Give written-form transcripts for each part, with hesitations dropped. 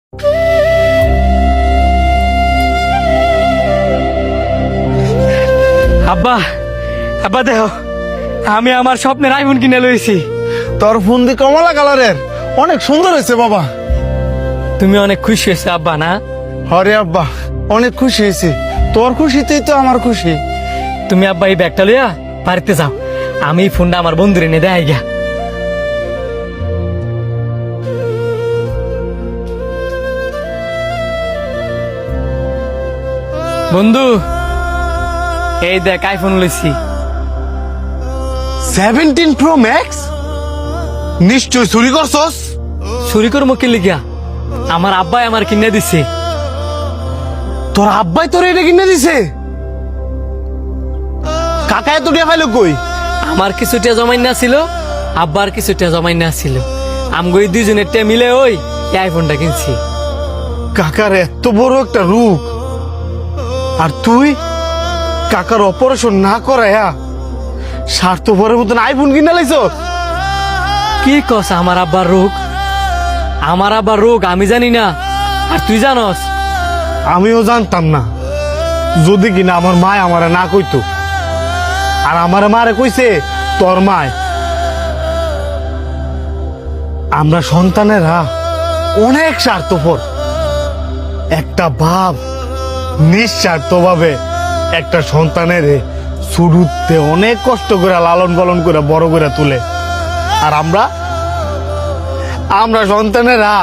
আব্বা আব্বা দেখো, আমি আমার স্বপ্নের আইফোন কিনে লইছি। তোর ফোন দি কমলা কালারের, অনেক সুন্দর হয়েছে বাবা। তুমি অনেক খুশি হয়েছে আব্বা না? হরে আব্বা, অনেক খুশি হয়েছি। তোর খুশিতেই তো আমার খুশি। তুমি আব্বা এই ব্যাগটা লইয়া বাড়িতে যাও, আমি এই ফোনটা আমার বন্ধুরে এনে দেয় গিয়া। বন্ধু, এই দেখ আইফোন লইছি। 17 Pro Max? নিশ্চয় চুরি করছস? চুরি করবো কি লিগা? আমার আব্বাই আমার কিনে দিছে। তোর আব্বাই তোর এটা কিনে দিছে? কাকা এত টাকা পাইলো কই? আমার কিছুটা জমাই না ছিল, আব্বার কিছুটা জমাই না ছিল, আমগো এই দুইজনের টা মিলে ওই এই আইফোনটা কিনছি। কাকার এত বড় একটা রূপ, আর তুই কাকার অপারেশন না করায়া স্বার্থপরের মতন আইফোন কিনে লাইছো? কি কস আমার আব্বার রোগ? আমার আব্বার রোগ আমি জানি না, আর তুই জানস? আমিও জানতাম না, যদি কিনা আমার মায় আমারে না কইতো। আর আমার মারে কইছে তোর মায়। আমরা সন্তানেরা অনেক স্বার্থপর। একটা বাপ নিঃস্বার্থভাবে একটা সন্তানের শুরুতে অনেক কষ্ট করে লালন পালন করে বড় করে তুলে। আর আমরা সন্তানেরা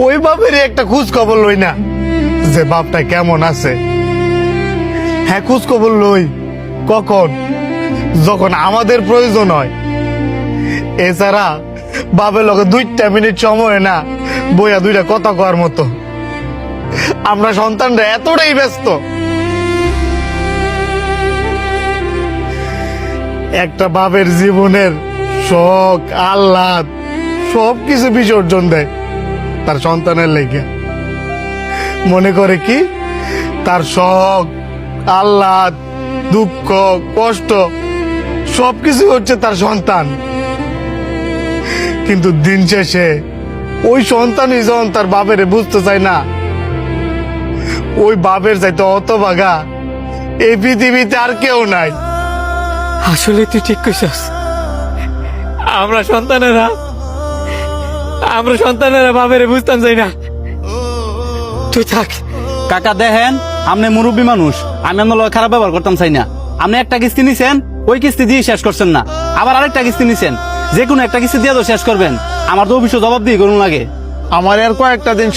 ওই বাপেরই একটা খোঁজ খবর লই না, যে বাপটা কেমন আছে। হ্যাঁ, খোঁজ খবর লই কখন? যখন আমাদের প্রয়োজন হয়। এছাড়া বাপের লগে 2 মিনিট সময় না বইয়া 2টা কথা কওয়ার মতো। আমরা সন্তানরা এতটাই ব্যস্ত, একটা বাপের জীবনের শখ আহ্লাদ সবকিছু বিসর্জন দেয় তার সন্তানের লেগে। মনে করে কি তার শখ আহ্লাদ দুঃখ কষ্ট সবকিছু হচ্ছে তার সন্তান। কিন্তু দিন শেষে ওই সন্তানই যখন তার বাপের বুঝতে চায় না, ওই বাপের চাইতে হতভাগা এই পৃথিবীতে আর কেউ নাই। আসলে তুই ঠিক কইছস। আমরা সন্তানেরা বাপের বুঝতাম যাই না। তুই থাক। কাকা দেখেন, আপনি মুরব্বী মানুষ, আমি আপনার লগে খারাপ ব্যবহার করতাম চাই না। আপনি একটা কিস্তি নিছেন, ওই কিস্তি দিয়ে শেষ করছেন না, আবার আরেকটা কিস্তি নিছেন। যে কোনো একটা কিস্তি দিয়ে তো শেষ করবেন, আমার তো অফিসে জবাব দিয়ে করুন লাগে। আমার আর কয়েকটা দিন